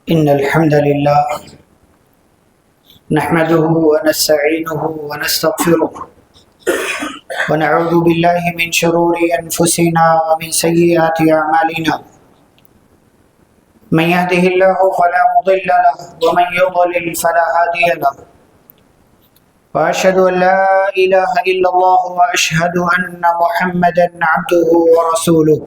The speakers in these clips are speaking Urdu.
إن الحمد لله نحمده ونستعينه ونستغفره ونعوذ بالله من شرور أنفسنا ومن سيئات أعمالنا من يهده الله فلا مضل له ومن يضلل فلا هادي له وأشهد أن لا إله إلا الله وأشهد أن محمدا عبده ورسوله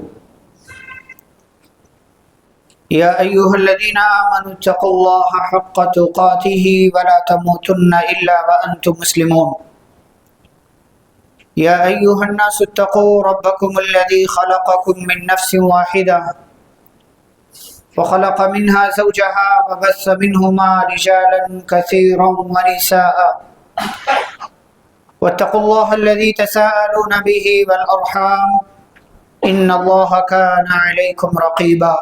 يا أيها الذين آمنوا اتقوا الله حق تقاته ولا تموتن إلا وأنتم مسلمون يا أيها الناس اتقوا ربكم الذي خلقكم من نفس واحدة وخلق منها زوجها وبث منهما رجالا كثيرا ونساء واتقوا الله الذي تساءلون به والأرحام إن الله كان عليكم رقيبا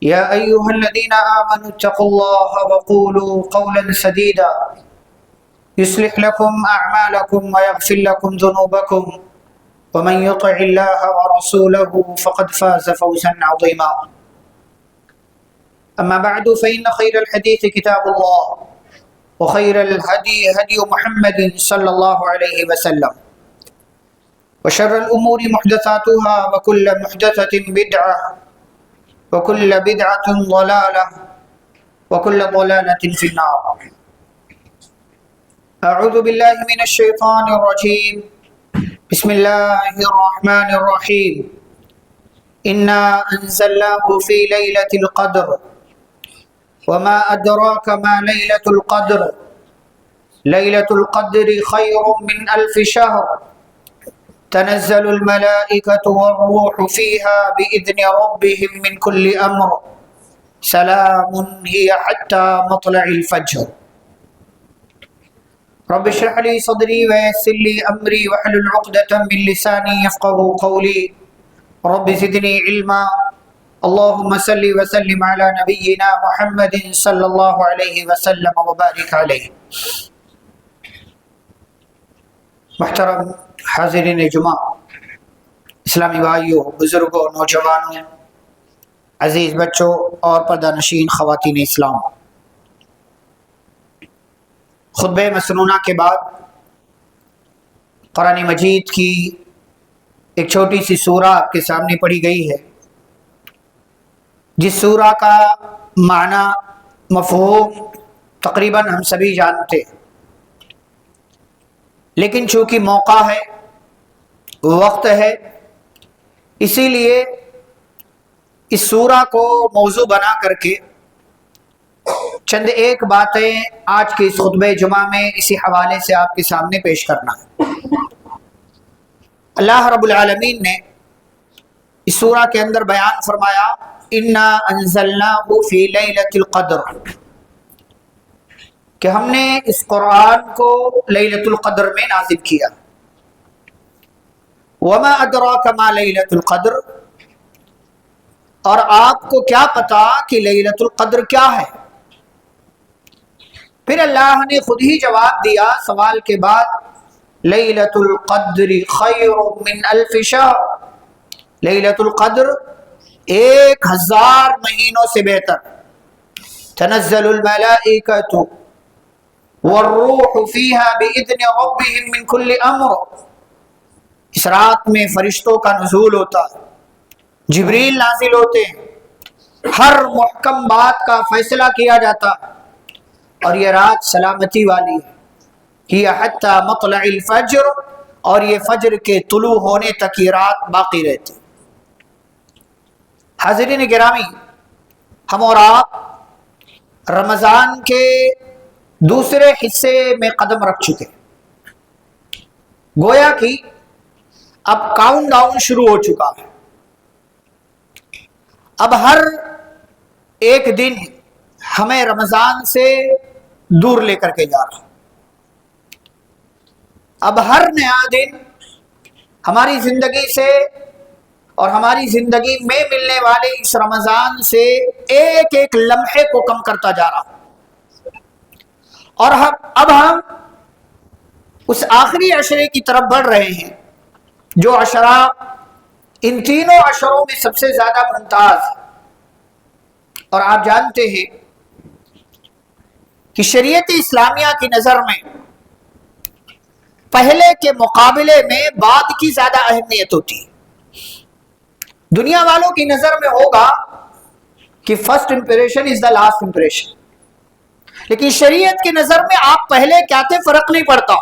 يا أيها الذين آمنوا اتقوا الله وقولوا قولا سديدا يصلح لكم أعمالكم ويغفر لكم ذنوبكم ومن يطع الله ورسوله فقد فاز فوزا عظيما أما بعد فإن خير الحديث كتاب الله وخير الهدي هدي محمد صلى الله عليه وسلم وشر الأمور محدثاتها وكل محدثة بدعة وكل بدعة ضلالة وكل ضلالة في النار أعوذ بالله من الشيطان الرجيم بسم الله الرحمن الرحيم إنا أنزلناه في ليلة القدر وما أدراك ما ليلة القدر ليلة القدر خير من 1000 شهر تنزل الملائكة والروح فيها بإذن ربهم من كل أمر سلام هي حتى مطلع الفجر رب اشرح لي صدري ويسر لي أمري واحلل عقدة من لساني يفقهوا قولي رب زدني علما اللهم صل وسلم على نبينا محمد صلی اللہ علیہ وسلم وبارک علیہ۔ محترم حاضرین جمعہ، اسلامی بھائیوں، بزرگوں، نوجوانوں، عزیز بچوں اور پردہ نشین خواتین اسلام، خطبہ مسنونہ کے بعد قرآن مجید کی ایک چھوٹی سی سورہ آپ کے سامنے پڑھی گئی ہے، جس سورہ کا معنی مفہوم تقریباً ہم سبھی جانتے، لیکن چونکہ موقع ہے، وقت ہے، اسی لیے اس سورہ کو موضوع بنا کر کے چند ایک باتیں آج کے اس خطبہ جمعہ میں اسی حوالے سے آپ کے سامنے پیش کرنا ہے۔ اللہ رب العالمین نے اس سورہ کے اندر بیان فرمایا اِنَّا أَنزَلْنَاهُ فِي لَيْلَةِ الْقَدْرِ، کہ ہم نے اس قرآن کو لیلۃ القدر میں نازل کیا۔ وَمَا أَدْرَاكَ مَا لَيْلَةُ الْقَدْرِ، اور آپ کو کیا پتا کہ لیلۃ القدر کیا ہے؟ پھر اللہ نے خود ہی جواب دیا سوال کے بعد، لیلۃ القدر خیر من 1000 شہر، لیلۃ القدر 1000 مہینوں سے بہتر۔ تنزل الملائکۃ والروح فیہا بإذن ربہم من کل امر، اس رات میں فرشتوں کا نزول ہوتا ہے، جبریل نازل ہوتے ہیں، ہر محکم بات کا فیصلہ کیا جاتا ہے، اور یہ رات سلامتی والی ہے۔ ہی حتی مطلع الفجر، اور یہ فجر کے طلوع ہونے تک یہ رات باقی رہتی۔ حاضرین گرامی، ہم اور آپ رمضان کے دوسرے حصے میں قدم رکھ چکے، گویا کہ اب کاؤنٹ ڈاؤن شروع ہو چکا ہے۔ اب ہر ایک دن ہمیں رمضان سے دور لے کر کے جا رہا ہے۔ اب ہر نیا دن ہماری زندگی سے اور ہماری زندگی میں ملنے والے اس رمضان سے ایک ایک لمحے کو کم کرتا جا رہا، اور اب ہم اس آخری عشرے کی طرف بڑھ رہے ہیں جو عشرہ ان تینوں عشروں میں سب سے زیادہ ممتاز ہے۔ اور آپ جانتے ہیں کہ شریعت اسلامیہ کی نظر میں پہلے کے مقابلے میں بعد کی زیادہ اہمیت ہوتی ہے۔ دنیا والوں کی نظر میں ہوگا کہ first impression is the last impression, لیکن شریعت کی نظر میں آپ پہلے کیا تھے فرق نہیں پڑتا،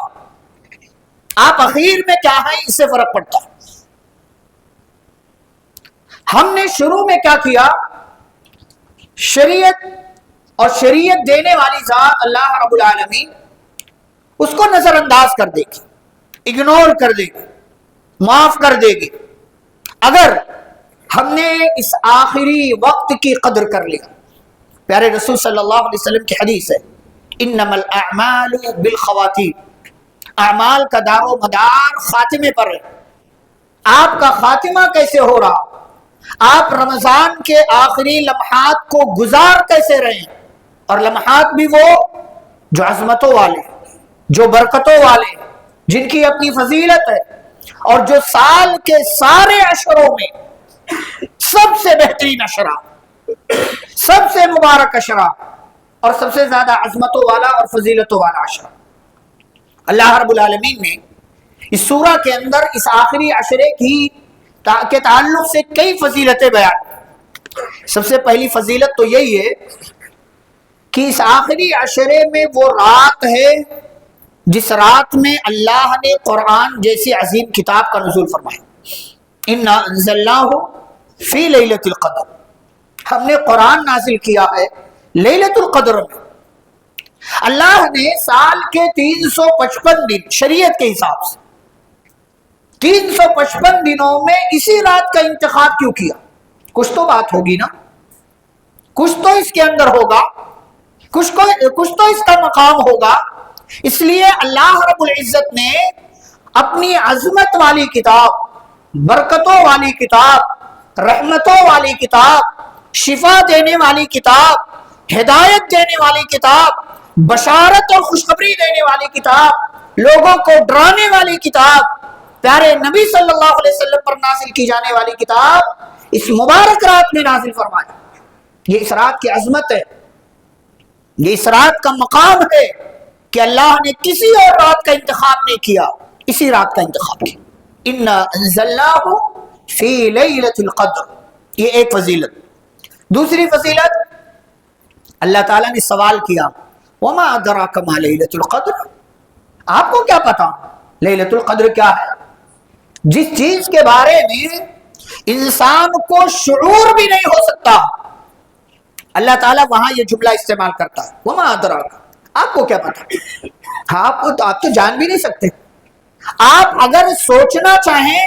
آپ اخیر میں کیا ہیں اس سے فرق پڑتا۔ ہم نے شروع میں کیا کیا، شریعت اور شریعت دینے والی ذات اللہ رب العالمین اس کو نظر انداز کر دے گی، اگنور کر دے گی، معاف کر دے گی اگر ہم نے اس آخری وقت کی قدر کر لیا۔ پیارے رسول صلی اللہ علیہ وسلم کی حدیث ہے، انما الاعمال بالخواتیم، اعمال کا دار و مدار خاتمے پر ہے۔ آپ کا خاتمہ کیسے ہو رہا، آپ رمضان کے آخری لمحات کو گزار کیسے رہے ہیں، اور لمحات بھی وہ جو عظمتوں والے، جو برکتوں والے، جن کی اپنی فضیلت ہے، اور جو سال کے سارے عشروں میں سب سے بہترین عشرہ، سب سے مبارک عشرہ، اور سب سے زیادہ عظمتوں والا اور فضیلتوں والا عشرہ۔ اللہ رب العالمین نے اس سورہ کے اندر اس آخری عشرے کے تعلق سے کئی فضیلتیں بیان۔ سب سے پہلی فضیلت تو یہی ہے کہ اس آخری عشرے میں وہ رات ہے جس رات میں اللہ نے قرآن جیسی عظیم کتاب کا نزول فرمایا۔ اِنَّا أَنزَلْنَاهُ فِي لَيْلَةِ الْقَدْرِ، ہم نے قرآن نازل کیا ہے لیلۃ القدر میں۔ اللہ نے سال کے 355 دن شریعت کے حساب سے 355 دنوں میں اسی رات کا انتخاب کیوں کیا؟ کچھ تو بات ہوگی نا، کچھ تو اس کے اندر ہوگا، کچھ تو اس کا مقام ہوگا۔ اس لیے اللہ رب العزت نے اپنی عظمت والی کتاب، برکتوں والی کتاب، رحمتوں والی کتاب، شفا دینے والی کتاب، ہدایت دینے والی کتاب، بشارت اور خوشخبری دینے والی کتاب، لوگوں کو ڈرانے والی کتاب، پیارے نبی صلی اللہ علیہ وسلم پر نازل کی جانے والی کتاب اس مبارک رات میں نازل فرمایا۔ یہ اس رات کی عظمت ہے، یہ اس رات کا مقام ہے کہ اللہ نے کسی اور رات کا انتخاب نہیں کیا، اسی رات کا انتخاب کیا۔ اِنَّا أَنزَلْنَاهُ فِي لَيْلَةِ الْقَدْرِ، یہ ایک فضیلت۔ دوسری فضیلت، اللہ تعالیٰ نے سوال کیا وَمَا أَدْرَاكَ مَا لَيْلَةُ الْقَدْرِ، آپ کو کیا پتا لیلۃ القدر کیا ہے؟ جس چیز کے بارے میں انسان کو شعور بھی نہیں ہو سکتا، اللہ تعالیٰ وہاں یہ جملہ استعمال کرتا ہے، وَمَا أَدْرَاكَ، آپ کو کیا پتا؟ آپ تو جان بھی نہیں سکتے۔ آپ اگر سوچنا چاہیں،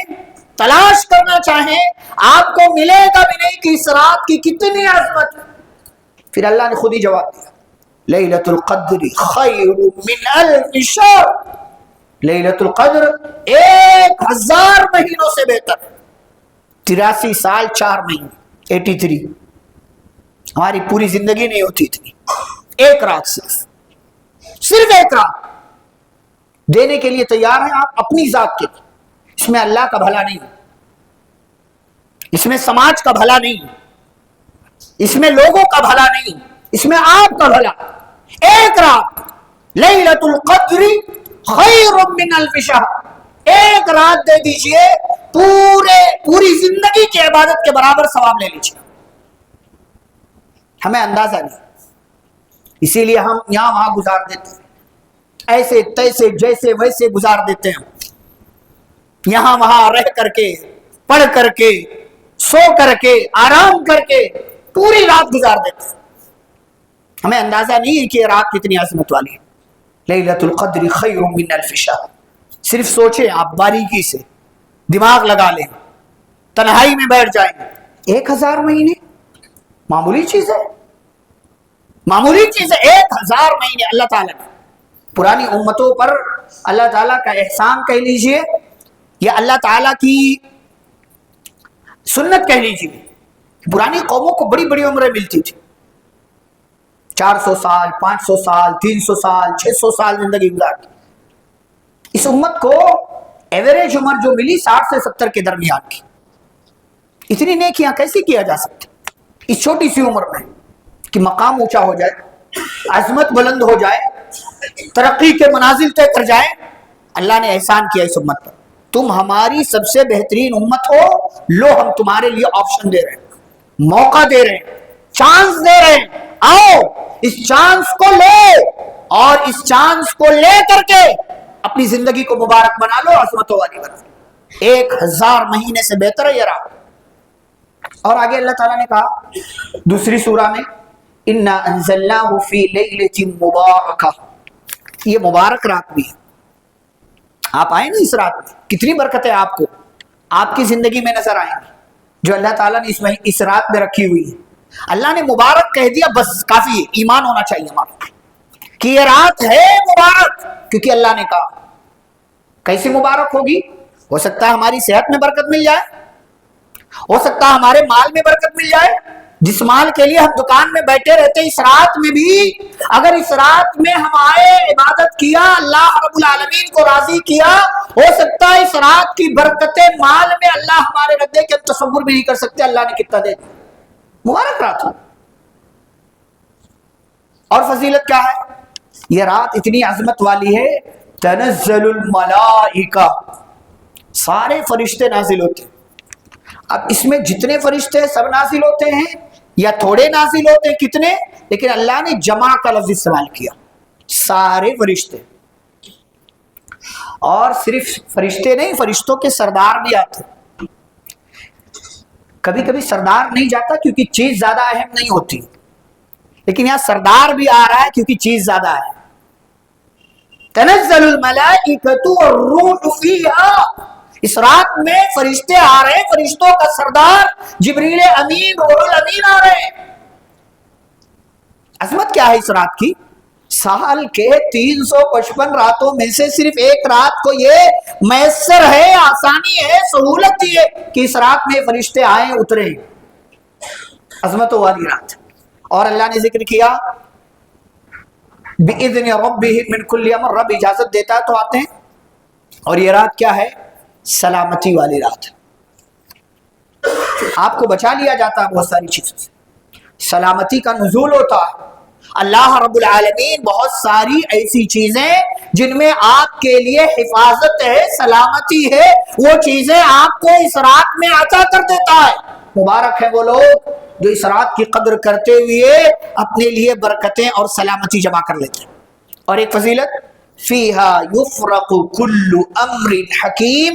تلاش کرنا چاہیں، آپ کو ملے گا بھی نہیں کہ اس رات کی کتنی عظمت۔ پھر اللہ نے خود ہی جواب دیا، لیلۃ القدر خیر من الف شہر، لیلۃ القدر 1000 مہینوں سے بہتر، 83 سال 4 مہینے 83، ہماری پوری زندگی نہیں ہوتی اتنی۔ ایک رات، صرف ایک رات دینے کے لیے تیار ہیں آپ اپنی ذات کے لیے۔ اس میں اللہ کا بھلا نہیں، اس میں سماج کا بھلا نہیں، اس میں لوگوں کا بھلا نہیں، اس میں آپ کا بھلا۔ ایک رات، لیلۃ القدر خیر من الف شہر، ایک رات دے دیجئے، پوری زندگی کی عبادت کے برابر ثواب لے لیجئے۔ ہمیں اندازہ نہیں، اسی لیے ہم یہاں وہاں گزار دیتے ہیں، ایسے تیسے جیسے ویسے گزار دیتے ہیں، یہاں وہاں رہ کر کے، پڑھ کر کے، سو کر کے، آرام کر کے پوری رات گزار دیتے ہیں۔ ہمیں اندازہ نہیں ہے کہ یہ رات کتنی عظمت والی ہے۔ لیلۃ القدر خیر من الف شہر، صرف سوچیں آپ، باریکی سے دماغ لگا لیں، تنہائی میں بیٹھ جائیں، 1000 مہینے معمولی چیز ہے، معمولی چیز ہے۔ 1000 مہینے اللہ تعالیٰ نے پرانی امتوں پر اللہ تعالیٰ کا احسان کہہ لیجئے یا اللہ تعالیٰ کی سنت کہہ لیجئے، پرانی قوموں کو بڑی بڑی عمریں ملتی تھی، 400 سال، 500 سال، 300 سال، 600 سال زندگی گزارتی۔ اس امت کو ایوریج عمر جو ملی 60 سے 70 کے درمیان کی، اتنی نیکیاں کیسے کیا جا سکتی اس چھوٹی سی عمر میں کہ مقام اونچا ہو جائے، عظمت بلند ہو جائے، ترقی کے منازل طے کر جائے۔ اللہ نے احسان کیا اس امت پر، تم ہماری سب سے بہترین امت ہو، لو ہم تمہارے لیے آپشن دے رہے ہیں، موقع دے رہے ہیں، چانس دے رہے ہیں، آؤ اس چانس کو لو اور اس چانس کو لے کر کے اپنی زندگی کو مبارک بنا لو، عظمتوں والی بنا لو۔ 1000 مہینے سے بہتر ہے یہ رات۔ اور آگے اللہ تعالیٰ نے کہا دوسری سورہ میں اِنَّا أَنزَلْنَاهُ فِي لَيْلَةٍ مُبَارَكَةٍ، یہ مبارک رات بھی ہے۔ آپ آئیں نا اس رات میں، کتنی برکتیں آپ کو آپ کی زندگی میں نظر آئیں گی جو اللہ تعالیٰ نے اس رات میں رکھی ہوئی ہے۔ اللہ نے مبارک کہہ دیا، بس کافی ہے، ایمان ہونا چاہیے ہمارا کہ یہ رات ہے مبارک، کیونکہ اللہ نے کہا۔ کیسی مبارک ہوگی؟ ہو سکتا ہے ہماری صحت میں برکت مل جائے، ہو سکتا ہے ہمارے مال میں برکت مل جائے، جس مال کے لیے ہم دکان میں بیٹھے رہتے اس رات میں بھی اگر اس رات میں ہم آئے، عبادت کیا، اللہ رب العالمین کو راضی کیا، ہو سکتا ہے اس رات کی برکتیں مال میں اللہ ہمارے رکھ دے کہ ہم تصور بھی نہیں کر سکتے اللہ نے کتنا دے دیا۔ مبارک رات ہے۔ اور فضیلت کیا ہے؟ یہ رات اتنی عظمت والی ہے، تنزل الملائکہ، سارے فرشتے نازل ہوتے ہیں۔ اب اس میں جتنے فرشتے سب نازل ہوتے ہیں یا تھوڑے نازل ہوتے ہیں، کتنے؟ لیکن اللہ نے جمع کا لفظ استعمال کیا، سارے فرشتے۔ اور صرف فرشتے نہیں، فرشتوں کے سردار بھی آتے۔ کبھی کبھی سردار نہیں جاتا کیونکہ چیز زیادہ اہم نہیں ہوتی، لیکن یہاں سردار بھی آ رہا ہے کیونکہ چیز زیادہ ہے۔ تنزل الملائکۃ والروح فیہا، اس رات میں فرشتے آ رہے ہیں، فرشتوں کا سردار جبریل امین، روح الامین آ رہے ہیں۔ عظمت کیا ہے اس رات کی؟ سال کے 355 راتوں میں سے صرف ایک رات کو یہ میسر ہے، آسانی ہے، سہولت ہے کہ اس رات میں فرشتے آئیں اتریں۔ عظمتوں والی رات۔ اور اللہ نے ذکر کیا بِإِذْنِ رَبِّهِمْ مِنْ كُلِّ أَمْرٍ، رب اجازت دیتا ہے تو آتے ہیں۔ اور یہ رات کیا ہے؟ سلامتی والی رات۔ آپ کو بچا لیا جاتا ہے بہت ساری چیزوں سے، سلامتی کا نزول ہوتا ہے۔ اللہ رب العالمین بہت ساری ایسی چیزیں جن میں آپ کے لیے حفاظت ہے، سلامتی ہے، وہ چیزیں آپ کو اس رات میں عطا کر دیتا ہے۔ مبارک ہے وہ لوگ جو اس رات کی قدر کرتے ہوئے اپنے لیے برکتیں اور سلامتی جمع کر لیتے ہیں۔ اور ایک فضیلت، فیہا یفرق کل امر حکیم،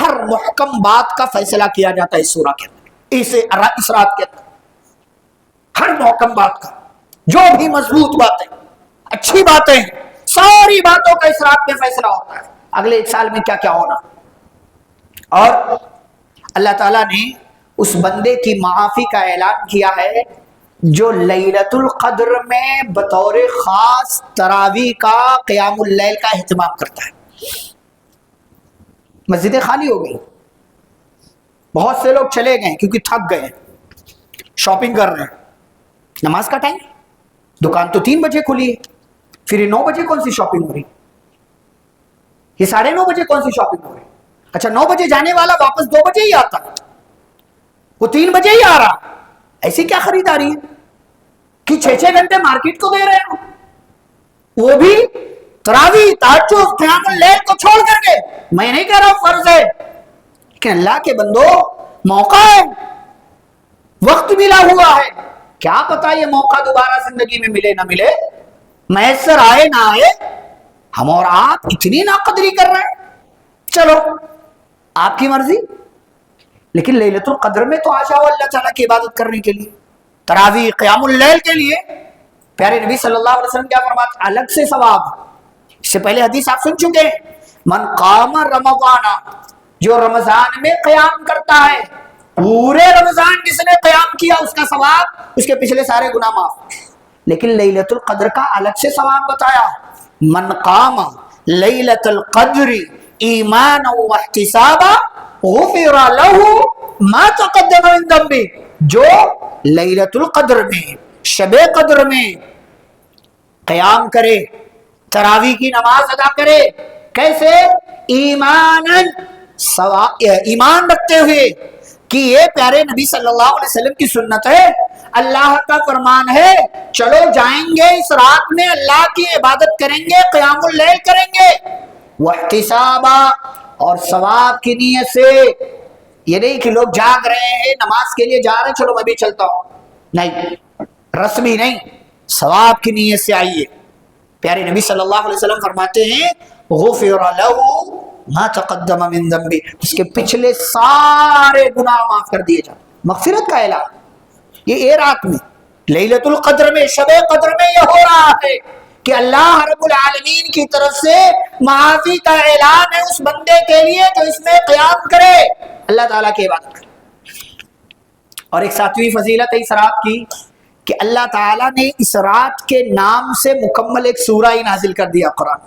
ہر محکم بات کا فیصلہ کیا جاتا ہے اس سورہ کے اندر، اس رات کے اندر ہر محکم بات کا، جو بھی مضبوط باتیں، اچھی باتیں، ساری باتوں کا اس رات میں فیصلہ ہوتا ہے، اگلے ایک سال میں کیا کیا ہونا۔ اور اللہ تعالیٰ نے اس بندے کی معافی کا اعلان کیا ہے جو لیلۃ القدر میں بطور خاص تراویح کا، قیام اللیل کا اہتمام کرتا ہے۔ مسجدیں خالی ہو گئی، بہت سے لوگ چلے گئے کیونکہ تھک گئے، شاپنگ کر رہے ہیں۔ نماز کا ٹائم، دکان تو 3 بجے کھلی ہے، پھر یہ 9 بجے کون سی شاپنگ ہو رہی؟ یہ 9:30 بجے کون سی شاپنگ ہو رہی؟ اچھا 9 بجے جانے والا واپس 2 بجے ہی آتا، وہ 3 بجے ہی آ رہا۔ ایسی کیا خریداری ہے کہ 6 گھنٹے مارکیٹ کو دے رہے ہو، وہ بھی تراویح، تہجد، قیام اللیل کو چھوڑ کر کے۔ میں نہیں کہہ رہا ہوں فرض ہے، کہ اللہ کے بندو موقع ہے، وقت ملا ہوا ہے، کیا پتا یہ موقع دوبارہ زندگی میں ملے نہ ملے، میسر آئے نہ آئے، ہم اور آپ اتنی ناقدری کر رہے ہیں۔ چلو آپ کی مرضی، لیکن لیلۃ القدر میں تو آ جاؤ اللہ تعالیٰ کی عبادت کرنے کے لیے، تراویح، قیام اللیل کے لیے۔ پیارے نبی صلی اللہ علیہ وسلم کیا فرماتے؟ الگ سے ثواب۔ اس سے پہلے حدیث آپ سن چکے ہیں، من قام رمضان، جو رمضان میں قیام کرتا ہے، پورے رمضان جس نے قیام کیا اس کا ثواب، اس کے پچھلے سارے گناہ معاف۔ لیکن لیلۃ القدر کا الگ سے ثواب بتایا، من قام لیلۃ القدر ایمانا واحتسابا غفر له ما تقدم من ذنبه، جو لیلۃ القدر میں، شب قدر میں قیام کرے، تراویح کی نماز ادا کرے، کیسے؟ ایمان رکھتے ہوئے کہ یہ پیارے نبی صلی اللہ علیہ وسلم کی سنت ہے، اللہ کا فرمان ہے، چلو جائیں گے اس رات میں اللہ کی عبادت کریں گے، قیام اللیل کریں گے، واحتسابا، اور ثواب کی نیت سے۔ یہ نہیں کہ لوگ جاگ رہے ہیں نماز کے لیے جا رہے ہیں چلو میں بھی چلتا ہوں، نہیں، رسمی نہیں، ثواب کی نیت سے آئیے۔ پیارے نبی صلی اللہ علیہ وسلم فرماتے ہیں غفر لہ ما تقدم من ذنبہ، اس کے پچھلے سارے گناہ معاف کر دیے جاتے، مغفرت کا اعلان۔ یہ رات میں لیلۃ القدر میں، شب قدر میں یہ ہو رہا ہے کہ اللہ رب العالمین کی طرف سے معافی کا اعلان ہے اس بندے کے لیے جو اس میں قیام کرے، اللہ تعالیٰ کی عبادت کرے۔ اور ایک ساتویں فضیلت ہے اس رات کی کہ اللہ تعالیٰ نے اس رات کے نام سے مکمل ایک سورہ ہی نازل کر دیا، قرآن،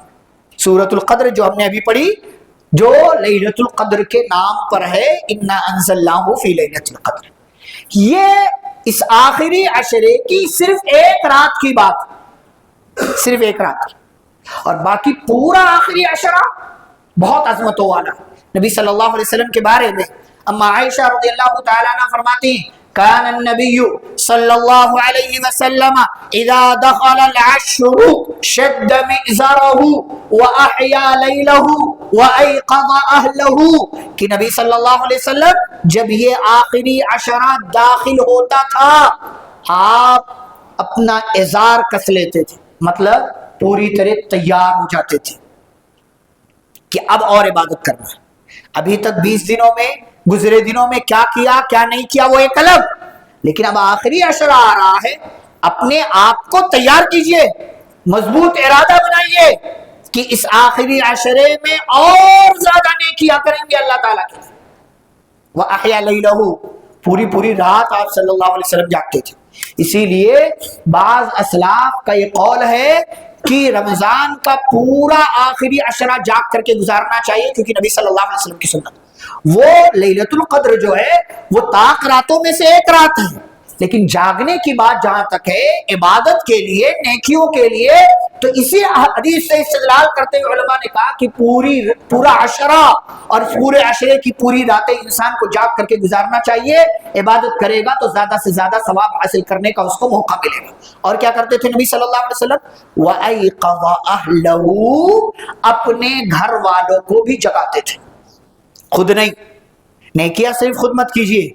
سورۃ القدر جو ہم نے ابھی پڑھی، جو لیلۃ القدر کے نام پر ہے، انا انزلناہ فی لیلۃ القدر۔ یہ اس آخری عشرے کی صرف ایک رات کی بات، صرف ایک رات کی، اور باقی پورا آخری عشرہ بہت عظمتوں والا۔ نبی صلی اللہ علیہ وسلم کے بارے میں اما عائشہ رضی اللہ تعالیٰ عنہ فرماتی ہیں کان النبی صلی اللہ علیہ وسلم اذا دخل العشر شد مئزرہ واحیا لیلہ وایقظ اہلہ، کہ نبی صلی اللہ علیہ وسلم جب یہ آخری عشرہ داخل ہوتا تھا آپ اپنا ازار کس لیتے تھے، مطلب پوری طرح تیار ہو جاتے تھے کہ اب اور عبادت کرنا ہے۔ ابھی تک 20 دنوں میں، گزرے دنوں میں کیا کیا کیا نہیں کیا وہ ایک الگ، لیکن اب آخری عشرہ آ رہا ہے، اپنے آپ کو تیار کیجئے، مضبوط ارادہ بنائیے کہ اس آخری عشرے میں اور زیادہ نیکیاں کریں گے اللہ تعالیٰ کی۔ وَأَحْيَا لَيْلَهُ، پوری رات آپ صلی اللہ علیہ وسلم جاگتے تھے۔ اسی لیے بعض اسلاف کا یہ قول ہے کہ رمضان کا پورا آخری عشرہ جاگ کر کے گزارنا چاہیے، کیونکہ نبی صلی اللہ علیہ وسلم کی سنت وہ لیلۃ القدر جو ہے وہ طاق راتوں میں سے ایک رات ہے، لیکن جاگنے کی بات جہاں تک ہے عبادت کے لیے، نیکیوں کے لیے، تو اسی حدیث سے استدلال کرتے ہوئے علماء نے کہا کہ پورا عشرہ اور پورے عشرے کی پوری راتیں انسان کو جاگ کر کے گزارنا چاہیے۔ عبادت کرے گا تو زیادہ سے زیادہ ثواب حاصل کرنے کا اس کو موقع ملے گا۔ اور کیا کرتے تھے نبی صلی اللہ علیہ وسلم؟ وَأَيْقَظَ أَهْلَهُ، اپنے گھر والوں کو بھی جگاتے تھے، خود نہیں۔ نیکیاں صرف خود مت کیجیے،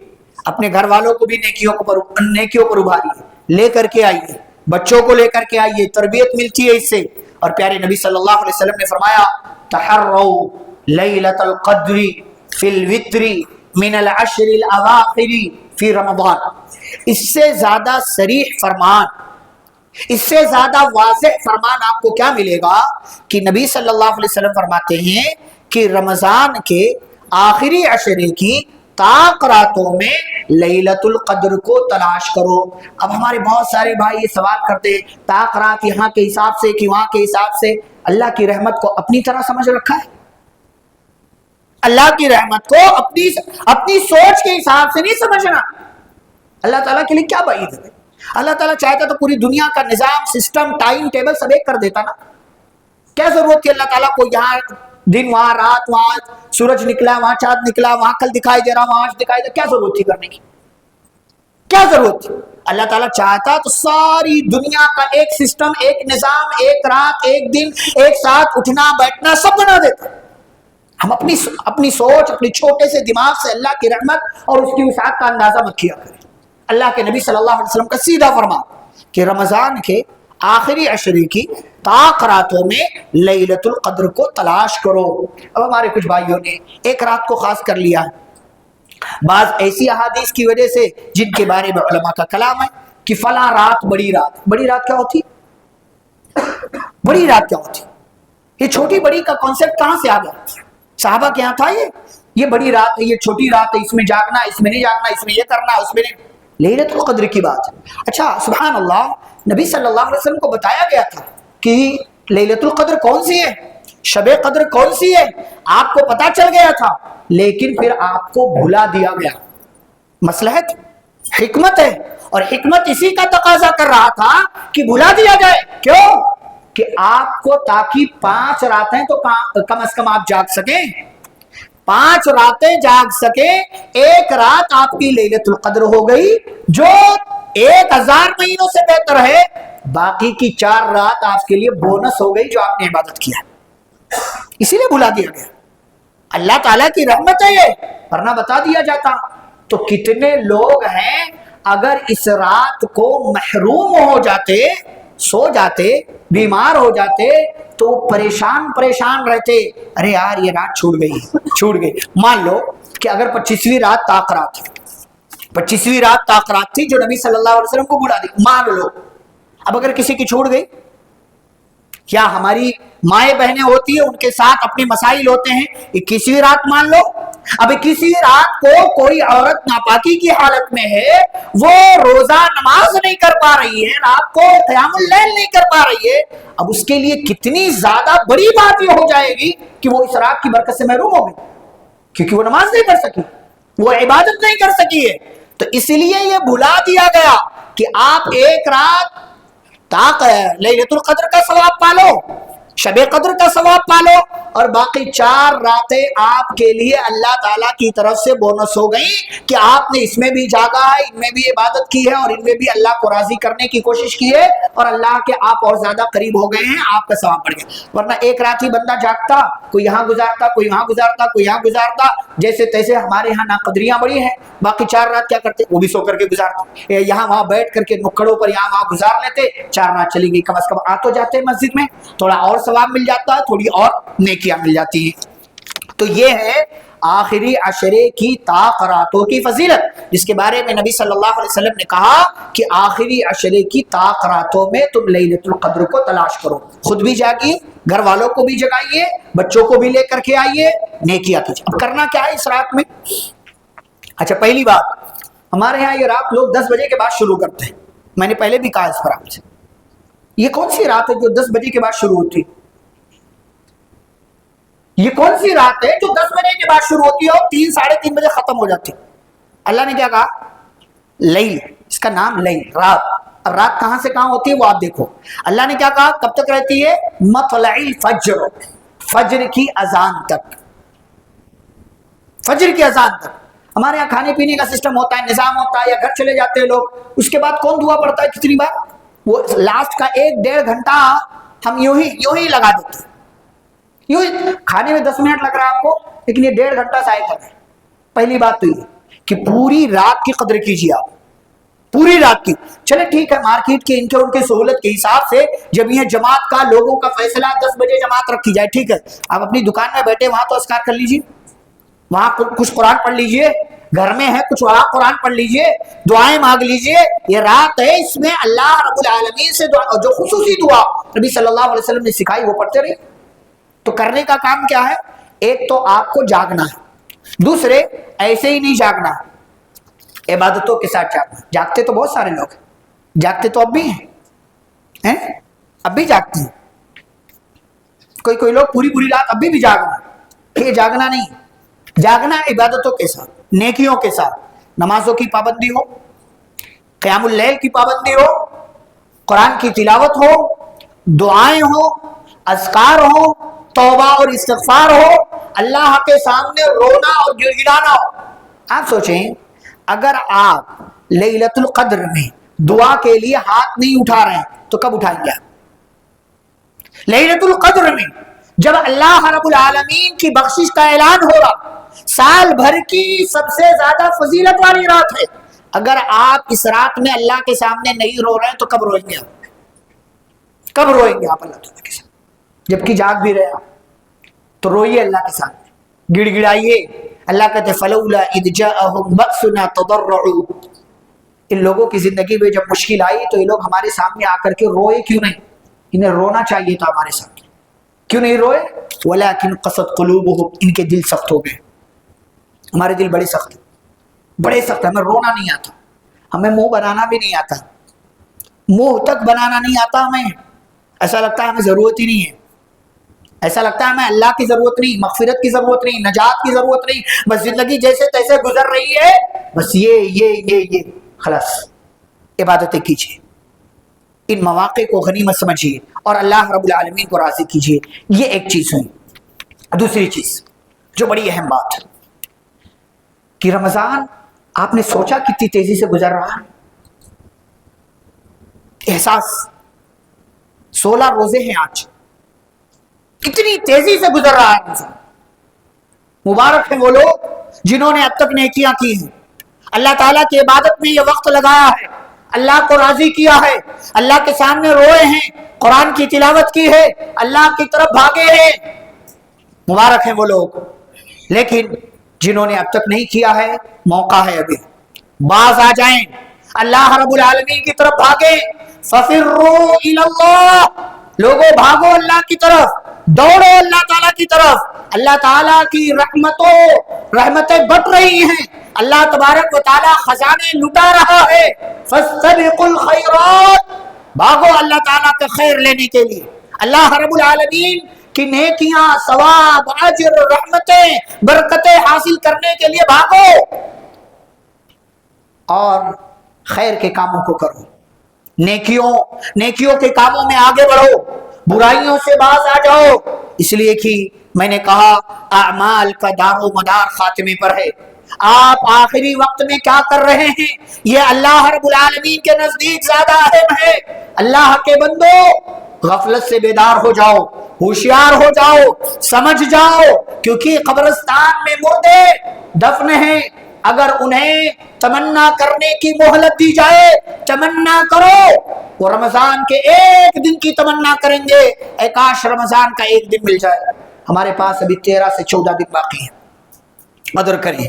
اپنے گھر والوں کو بھی نیکیوں پر ابھاریے، لے کر کے آئیے، بچوں کو لے کر کے آئیے، تربیت ملتی ہے اس سے۔ اور پیارے نبی صلی اللہ علیہ وسلم نے فرمایا تحروا لیلۃ القدر فی الوتر من العشر الاواخر فی رمضان۔ اس سے زیادہ صریح فرمان، اس سے زیادہ واضح فرمان آپ کو کیا ملے گا کہ نبی صلی اللہ علیہ وسلم فرماتے ہیں کہ رمضان کے آخری عشرے کی طاق راتوں میں لیلۃ القدر کو تلاش کرو۔ اب ہمارے بہت سارے بھائی یہ سوال کرتے ہیں طاق رات یہاں کے حساب سے کہ وہاں کے حساب سے، اللہ کی رحمت کو اپنی طرح سمجھ رکھا ہے؟ اللہ کی رحمت کو اپنی سوچ کے حساب سے نہیں سمجھنا۔ اللہ تعالیٰ کے لیے کیا بعید ہے؟ اللہ تعالیٰ چاہتا تو پوری دنیا کا نظام، سسٹم، ٹائم ٹیبل سب ایک کر دیتا نا۔ کیا ضرورت تھی اللہ تعالیٰ کو یہاں دن، وہاں رات، وہاں سورج نکلا، وہاں چاند نکلا، وہاں کل دکھائی دے رہا، وہاں آج دکھائی دے رہا؟ کیا ضرورت تھی کرنے کی؟ کیا ضرورت تھی؟ اللہ تعالیٰ چاہتا تو ساری دنیا کا ایک سسٹم، ایک نظام، ایک رات، ایک دن، ایک ساتھ اٹھنا بیٹھنا سب بنا دیتا۔ ہم اپنی سوچ، اپنی چھوٹے سے دماغ سے اللہ کی رحمت اور اس کی وسعت کا اندازہ مت کیا کریں۔ اللہ کے نبی صلی اللہ علیہ وسلم کا سیدھا فرمان کہ رمضان کے آخری عشرے کی طاق راتوں میں لیلۃ القدر کو تلاش کرو۔ اب ہمارے کچھ بھائیوں نے ایک رات کو خاص کر لیا ہے، بعض ایسی احادیث کی وجہ سے جن کے بارے میں علماء کا کلام ہے کہ فلاں رات بڑی رات۔ بڑی رات کیا ہوتی؟ بڑی رات کیا ہوتی؟ یہ چھوٹی بڑی کا کانسیپٹ کہاں سے آ گیا؟ صحابہ کے یہاں تھا یہ بڑی رات ہے، یہ چھوٹی رات ہے، اس میں جاگنا، اس میں نہیں جاگنا، اس میں یہ کرنا، اس میں نہیں۔ لیلۃ القدر کی بات ہے۔ اچھا سبحان اللہ، نبی صلی اللہ علیہ وسلم کو بتایا گیا تھا کہ لیلۃ القدر کون سی ہے، شب قدر کون سی ہے، آپ کو پتا چل گیا تھا، لیکن پھر آپ کو بھلا دیا گیا۔ مصلحت، حکمت ہے، اور حکمت اسی کا تقاضا کر رہا تھا کہ بھلا دیا جائے۔ کیوں؟ کہ آپ کو تاکہ 5 راتیں تو کم از کم آپ جاگ سکیں، 5 راتیں جاگ سکیں، ایک رات آپ کی لیلۃ القدر ہو گئی جو 1000 مہینوں سے بہتر ہے، باقی کی 4 رات آپ کے لیے بونس ہو گئی جو آپ نے عبادت کیا، اسی لیے بلا دیا گیا۔ اللہ تعالیٰ کی رحمت ہے یہ، ورنہ بتا دیا جاتا۔ تو کتنے لوگ ہیں اگر اس رات کو محروم ہو جاتے، سو جاتے، بیمار ہو جاتے تو پریشان رہتے، ارے یار یہ رات چھوٹ گئی۔ مان لو کہ اگر 25ویں رات طاق رات تھی جو نبی صلی اللہ علیہ وسلم کو بلا دی، مان لو اب اگر کسی کی چھوٹ گئی، کیا ہماری مائیں بہنیں ہوتی ہیں ان کے ساتھ اپنے مسائل ہوتے ہیں، 21ویں رات مان لو، اب 21ویں رات کو کوئی عورت ناپاکی کی حالت میں ہے، وہ روزہ نماز نہیں کر پا رہی ہے، رات کو قیام اللیل نہیں کر پا رہی ہے، اب اس کے لیے کتنی زیادہ بڑی بات یہ ہو جائے گی کہ وہ اس رات کی برکت سے محروم ہو گئی، کیونکہ وہ نماز نہیں کر سکی، وہ عبادت نہیں کر سکی ہے۔ تو اس لیے یہ بھلا دیا گیا کہ آپ ایک رات لیلۃ القدر کا ثواب پالو، شب قدر کا ثواب پالو، اور باقی 4 راتیں آپ کے لیے اللہ تعالیٰ کی طرف سے بونس ہو گئی کہ آپ نے اس میں بھی جاگا ہے، ان میں بھی عبادت کی ہے، اور ان میں بھی اللہ کو راضی کرنے کی کوشش کی ہے، اور اللہ کے آپ اور زیادہ قریب ہو گئے ہیں، آپ کا ثواب بڑھ گیا۔ ورنہ ایک رات ہی بندہ جاگتا، کوئی یہاں گزارتا، کوئی یہاں گزارتا، کوئی یہاں گزارتا، جیسے تیسے ہمارے یہاں ناقدریاں بڑی ہیں، باقی 4 رات کیا کرتے، وہ بھی سو کر کے گزارتے، یہاں وہاں بیٹھ کر کے نکڑوں پر یہاں وہاں گزار لیتے، 4 رات چلی گئی، کم از کم آ تو جاتے مسجد میں، تھوڑا اور ثواب مل جاتا ہے، تھوڑی اور نیکیاں مل جاتی ہیں۔ تو یہ ہے آخری عشرے کی طاق راتوں کی فضیلت، جس کے بارے میں نبی صلی اللہ علیہ وسلم نے کہا کہ آخری عشرے کی طاق راتوں میں تم لیلۃ القدر کو تلاش کرو، خود بھی جاگیے، گھر والوں کو بھی جگائیے، بچوں کو بھی لے کر کے آئیے، نیکیاں کیجیے۔ اب کرنا کیا ہے اس رات میں؟ اچھا، پہلی بات، ہمارے ہاں یہ رات لوگ 10 بجے کے بعد شروع کرتے ہیں، میں نے پہلے بھی کہا اس پر آپ سے، یہ کون سی رات ہے جو 10 بجے کے بعد شروع ہوتی؟ یہ کون سی رات ہے جو 10 بجے کے بعد شروع ہوتی ہے اور 3 ساڑھے 3 بجے ختم ہو جاتی؟ اللہ نے کیا کہا؟ لیل، اس کا نام لیل، رات۔ رات کہاں سے کہاں ہوتی ہے وہ آپ دیکھو، اللہ نے کیا کہا کب تک رہتی ہے؟ مطلع الفجر، فجر کی اذان تک، فجر کی اذان تک۔ ہمارے یہاں کھانے پینے کا سسٹم ہوتا ہے، نظام ہوتا ہے، یا گھر چلے جاتے ہیں لوگ، اس کے بعد کون دعا پڑھتا ہے کتنی بار؟ وہ لاسٹ کا 1-1.5 گھنٹہ ہم یوں ہی لگا دیتے ہیں، یوں کھانے میں 10 منٹ لگ رہا ہے آپ کو، لیکن یہ 1.5 گھنٹہ ضائع کر رہے ہیں۔ پہلی بات تو یہ کہ پوری رات کی قدر کیجیے آپ، پوری رات کی۔ چلے ٹھیک ہے، مارکیٹ کے ان کے سہولت کے حساب سے جب یہ جماعت کا لوگوں کا فیصلہ 10 بجے جماعت رکھی جائے، ٹھیک ہے، آپ اپنی دکان میں بیٹھے وہاں تو اذکار کر لیجیے، وہاں کچھ قرآن پڑھ لیجیے، گھر میں ہے کچھ وہاں قرآن پڑھ لیجیے، دعائیں مانگ لیجیے۔ یہ رات ہے، اس میں اللہ رب العالمین سے دعا، جو خصوصی دعا نبی صلی اللہ علیہ وسلم نے سکھائی وہ پڑھتے رہیے۔ تو کرنے کا کام کیا ہے؟ ایک تو آپ کو جاگنا ہے، دوسرے ایسے ہی نہیں جاگنا، عبادتوں کے ساتھ جاگنا۔ جاگتے تو بہت سارے لوگ ہیں، جاگتے تو اب بھی ہیں، اب بھی جاگتے ہیں، کوئی لوگ پوری رات اب بھی جاگنا۔ یہ جاگنا نہیں، جاگنا عبادتوں کے ساتھ، نیکیوں کے ساتھ، نمازوں کی پابندی ہو، قیام اللیل کی پابندی ہو، قرآن کی تلاوت ہو، دعائیں ہو، اذکار ہو، توبہ اور استغفار ہو، اللہ کے سامنے رونا اور گر گرانا ہو۔ آپ سوچیں اگر آپ لیلۃ القدر میں دعا کے لیے ہاتھ نہیں اٹھا رہے ہیں تو کب اٹھائیں گے آپ؟ لیلۃ القدر میں جب اللہ رب العالمین کی بخشش کا اعلان ہو رہا، سال بھر کی سب سے زیادہ فضیلت والی رات ہے، اگر آپ اس رات میں اللہ کے سامنے نہیں رو رہے ہیں تو کب روئیں گے آپ؟ کب روئیں گے آپ اللہ تعالیٰ کے سامنے؟ جبکہ جاگ بھی رہے آپ تو روئیے اللہ کے سامنے، گڑ گڑائیے۔ اللہ کہتے فلولا اذ جاءهم بأسنا تضرعوا، ان لوگوں کی زندگی میں جب مشکل آئی تو یہ لوگ ہمارے سامنے آ کر کے روئے کیوں نہیں؟ انہیں رونا چاہیے تھا ہمارے سامنے، کیوں نہیں روئے؟ ولكن قست قلوبهم، ان کے دل سخت ہو گئے۔ ہمارے دل بڑے سخت ہیں، بڑے سخت، ہمیں رونا نہیں آتا، ہمیں منہ بنانا بھی نہیں آتا، منہ تک بنانا نہیں آتا، ہمیں ایسا لگتا ہے ہمیں ضرورت ہی نہیں ہے، ایسا لگتا ہے ہمیں اللہ کی ضرورت نہیں، مغفرت کی ضرورت نہیں، نجات کی ضرورت نہیں، بس زندگی جیسے تیسے گزر رہی ہے، بس یہ خلاص۔ عبادتیں کیجیے، ان مواقع کو غنیمت سمجھیے اور اللہ رب العالمین کو راضی کیجیے، یہ ایک چیز ہوئی۔ دوسری چیز جو بڑی اہم بات ہے کہ رمضان آپ نے سوچا کتنی تیزی سے گزر رہا ہے؟ احساس 16 روزے ہیں آج، کتنی تیزی سے گزر رہا ہے رمضان۔ مبارک ہیں وہ لوگ جنہوں نے اب تک نیکیاں کی ہیں، اللہ تعالیٰ کی عبادت میں یہ وقت لگایا ہے، اللہ کو راضی کیا ہے، اللہ کے سامنے روئے ہیں، قرآن کی تلاوت کی ہے، اللہ کی طرف بھاگے ہیں۔ مبارک ہیں وہ لوگ۔ لیکن جنہوں نے اب تک نہیں کیا ہے، موقع ہے ابھی، باز آ جائیں، اللہ رب العالمین کی طرف بھاگیں۔ فَفِرُّوا إِلَى اللَّهِ، لوگوں بھاگو اللہ کی طرف، دوڑو اللہ تعالیٰ کی طرف۔ اللہ تعالیٰ کی رحمتیں بٹ رہی ہیں، اللہ تبارک و تعالیٰ خزانے لٹا رہا ہے۔ فَاسْتَبِقُوا الْخَيْرَاتِ، بھاگو اللہ تعالیٰ کا خیر لینے کے لیے، اللہ رب العالمین کی نیکیاں، ثواب، اجر، رحمتیں، برکتیں حاصل کرنے کے لیے بھاگو اور خیر کے کاموں کو کرو، نیکیوں کے کاموں میں آگے بڑھو، برائیوں سے باز آ جاؤ۔ اس لیے کہ میں نے کہا اعمال کا دار و مدار خاتمے پر ہے۔ آپ آخری وقت میں کیا کر رہے ہیں، یہ اللہ رب العالمین کے نزدیک زیادہ اہم ہے۔ اللہ کے بندو، غفلت سے بیدار ہو جاؤ، ہوشیار ہو جاؤ، سمجھ جاؤ، کیونکہ قبرستان میں مردے دفن ہیں۔ اگر انہیں تمنا کرنے کی مہلت دی جائے، تمنا کرو، وہ رمضان کے ایک دن کی تمنا کریں گے، اے کاش رمضان کا ایک دن مل جائے۔ ہمارے پاس ابھی 13 سے 14 دن باقی ہیں، قدر کریں،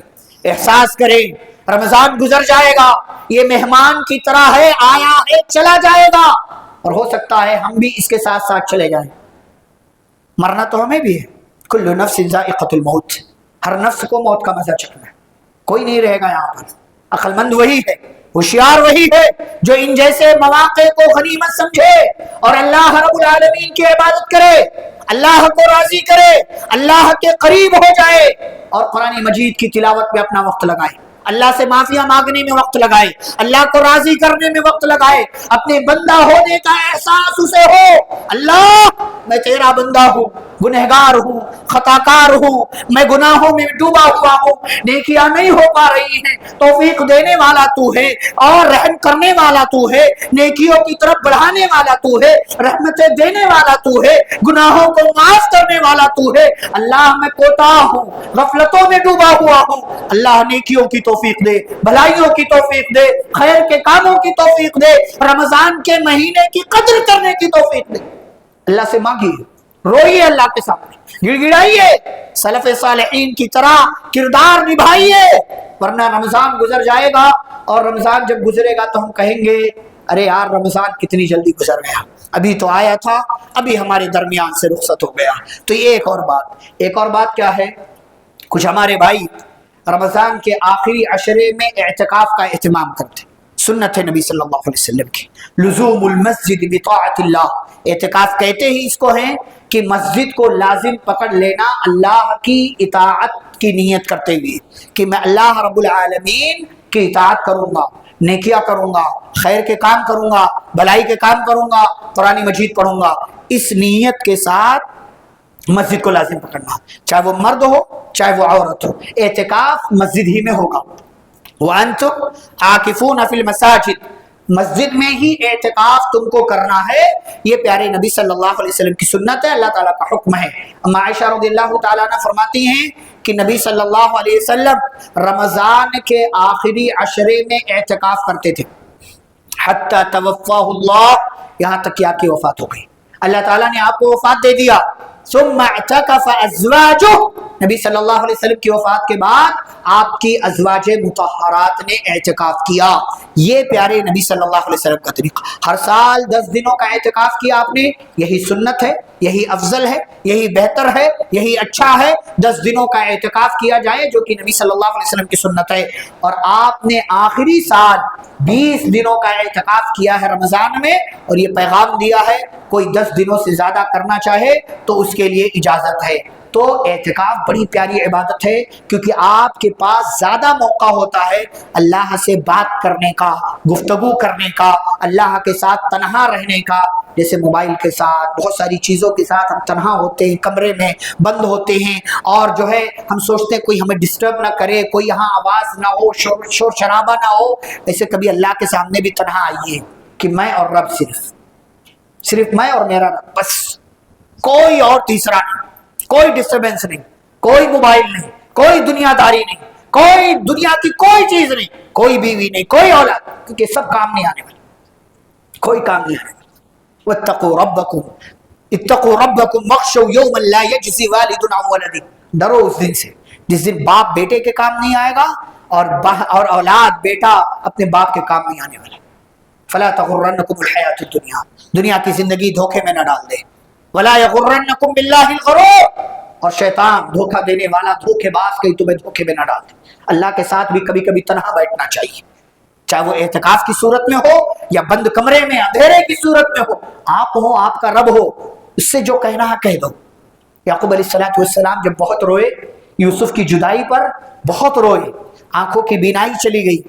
احساس کریں، رمضان گزر جائے گا، یہ مہمان کی طرح ہے، آیا ہے چلا جائے گا، اور ہو سکتا ہے ہم بھی اس کے ساتھ ساتھ چلے جائیں۔ مرنا تو ہمیں بھی ہے، کل نفس ذائقۃ الموت، ہر نفس کو موت کا مزہ چکھنا ہے، کوئی نہیں رہے گا یہاں پر۔ عقل مند وہی ہے، ہوشیار وہی ہے جو ان جیسے مواقع کو غنیمت سمجھے اور اللہ رب العالمین کی عبادت کرے، اللہ کو راضی کرے، اللہ کے قریب ہو جائے اور قرآن مجید کی تلاوت میں اپنا وقت لگائے، اللہ سے معافیاں مانگنے میں وقت لگائے، اللہ کو راضی کرنے میں وقت لگائے، اپنے بندہ ہونے کا احساس اسے ہو۔ اللہ میں تیرا بندہ ہوں، گنہگار ہوں، خطاکار ہوں، میں گناہوں میں ڈوبا ہوا ہوں، نیکیاں نہیں ہو پا رہی ہیں، توفیق دینے والا تو ہے اور رحم کرنے والا تو ہے، نیکیوں کی طرف بڑھانے والا تو ہے، رحمتیں دینے والا تو ہے، گناہوں کو معاف کرنے والا تو ہے۔ اللہ میں کوتاہ ہوں، غفلتوں میں ڈوبا ہوا ہوں، اللہ نیکیوں کی توفیق دے، بھلائیوں کی توفیق دے، خیر کے کاموں کی توفیق دے، رمضان کے مہینے کی قدر کرنے کی توفیق دے۔ اللہ سے مانگیے، روئیے اللہ کے سامنے، گڑ گڑائیے، سلف صالحین کی طرح کردار نبھائیے، ورنہ رمضان گزر جائے گا، اور رمضان جب گزرے گا تو ہم کہیں گے ارے یار رمضان کتنی جلدی گزر گیا، ابھی تو آیا تھا، ابھی ہمارے درمیان سے رخصت ہو گیا۔ تو یہ ایک اور بات کیا ہے، کچھ ہمارے بھائی رمضان کے آخری عشرے میں اعتکاف کا اہتمام کرتے، سنت ہے نبی صلی اللہ علیہ وسلم کی، لزوم المسجد بطاعت اللہ، اعتکاف کہتے ہی اس کو ہیں کہ مسجد کو لازم پکڑ لینا اللہ کی اطاعت کی نیت کرتے ہوئے، کہ میں اللہ رب العالمین کی اطاعت کروں گا، نیکیاں کروں گا، خیر کے کام کروں گا، بھلائی کے کام کروں گا، قرآن مجید پڑھوں گا، اس نیت کے ساتھ مسجد کو لازم پکڑنا، چاہے وہ مرد ہو چاہے وہ عورت ہو، اعتکاف مسجد ہی میں ہوگا۔ وَأَنْتُمْ عَاكِفُونَ فِي الْمَسَاجِدِ، مسجد میں ہی اعتکاف تم کو کرنا ہے، یہ پیارے نبی صلی اللہ علیہ وسلم کی سنت ہے، اللہ تعالیٰ کا حکم ہے۔ اما عائشہ رضی اللہ تعالیٰ عنہ فرماتی ہیں کہ نبی صلی اللہ علیہ وسلم رمضان کے آخری عشرے میں اعتکاف کرتے تھے، حتی توفاہ اللہ، یہاں تک کہ آپ کی وفات ہو گئی، اللہ تعالیٰ نے آپ کو وفات دے دیا۔ ثم اعتکف ازواجہ، نبی صلی اللہ علیہ وسلم کی وفات کے بعد آپ کی ازواج مطہرات نے اعتکاف کیا۔ یہ پیارے نبی صلی اللہ علیہ وسلم کا طریقہ، ہر سال 10 دنوں کا اعتکاف کیا آپ نے، یہی سنت ہے، یہی افضل ہے، یہی بہتر ہے، یہی اچھا ہے، 10 دنوں کا اعتکاف کیا جائے جو کہ نبی صلی اللہ علیہ وسلم کی سنت ہے۔ اور آپ نے آخری سال 20 دنوں کا اعتکاف کیا ہے رمضان میں، اور یہ پیغام دیا ہے کوئی 10 دنوں سے زیادہ کرنا چاہے تو اس کے لیے اجازت ہے۔ تو اعتکاف بڑی پیاری عبادت ہے، کیونکہ آپ کے پاس زیادہ موقع ہوتا ہے اللہ سے بات کرنے کا، گفتگو کرنے کا، اللہ کے ساتھ تنہا رہنے کا، جیسے موبائل کے ساتھ بہت ساری چیزوں کے ساتھ ہم تنہا ہوتے ہیں، کمرے میں بند ہوتے ہیں، اور جو ہے ہم سوچتے ہیں کوئی ہمیں ڈسٹرب نہ کرے، کوئی یہاں آواز نہ ہو، شور شرابہ نہ ہو. ایسے کبھی اللہ کے سامنے بھی تنہا آئیے کہ میں اور رب، صرف میں اور میرا رب، بس کوئی اور تیسرا نہیں، کوئی ڈسٹربنس نہیں، کوئی موبائل نہیں، کوئی دنیا داری نہیں، کوئی دنیا کی کوئی چیز نہیں، کوئی بیوی نہیں، کوئی اولاد، کیونکہ سب کام نہیں آنے والے، کوئی کام نہیں آنے والے. واتقوا ربکم، اتقوا ربکم واخشوا یوما لا یجزی والد عن ولدہ، ڈرو اس دن سے جس دن باپ بیٹے کے کام نہیں آئے گا اور اولاد بیٹا اپنے باپ کے کام نہیں آنے والا. فلا تغرنکم الحیات الدنیا، دنیا کی زندگی دھوکے میں نہ ڈال دے. ولا یغرنکم باللہ الغرور، اور شیطان دھوکہ دینے والا، دھوکے باز کہیں تمہیں دھوکے میں نہ ڈال دے. اللہ کے ساتھ بھی کبھی کبھی تنہا بیٹھنا چاہیے، چاہے وہ اعتکاف کی صورت میں ہو یا بند کمرے میں اندھیرے کی صورت میں ہو. آپ ہو، آپ کا رب ہو، اس سے جو کہنا ہے کہہ دو. یعقوب علیہ السلام جب بہت روئے یوسف کی جدائی پر، بہت روئے، آنکھوں کی بینائی چلی گئی.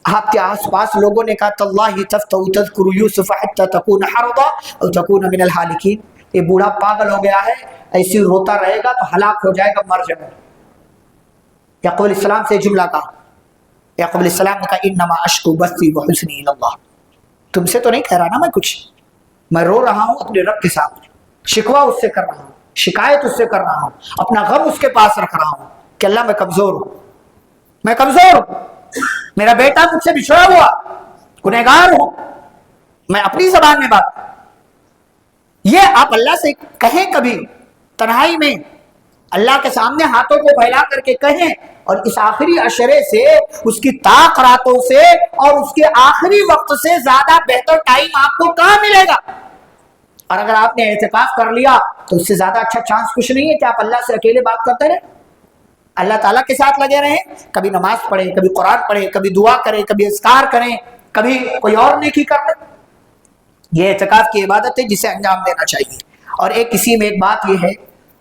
آپ کے آس پاس لوگوں نے کہا تاللہ تفتأ تذکر یوسف حتی تکون حرضا او تکون من الہالکین، یہ بوڑھا پاگل ہو گیا ہے، ایسی روتا رہے گا تو ہلاک ہو جائے گا، مر جائے گا. یعقوب علیہ السلام سے جملہ کہا. یعقوب علیہ السلام نے کہا انما اشکو بثی وحزنی الی اللہ، تم سے تو نہیں کہہ رہا نا میں کچھ، میں رو رہا ہوں اپنے رب کے سامنے، شکوہ اس سے کر رہا ہوں، شکایت اس سے کر رہا ہوں، اپنا غم اس کے پاس رکھ رہا ہوں کہ اللہ میں کمزور ہوں، میں کمزور ہوں، میرا بیٹا مجھ سے بچھڑا ہوا، گنہگار ہوں، میں اپنی زبان میں بات. یہ آپ اللہ سے کہیں کبھی تنہائی میں، اللہ کے سامنے ہاتھوں کو پھیلا کر کے کہیں. اور اس آخری عشرے سے، اس کی طاق راتوں سے اور اس کے آخری وقت سے زیادہ بہتر ٹائم آپ کو کہاں ملے گا؟ اور اگر آپ نے اعتکاف کر لیا تو اس سے زیادہ اچھا چانس کچھ نہیں ہے کہ آپ اللہ سے اکیلے بات کرتے رہیں، اللہ تعالیٰ کے ساتھ لگے رہیں، کبھی نماز پڑھیں، کبھی قرآن پڑھیں، کبھی دعا کریں، کبھی اذکار کریں، کبھی کوئی اور نیکی کر لیں. یہ اعتکاف کی عبادت ہے جسے انجام دینا چاہیے. اور اسی میں ایک بات یہ ہے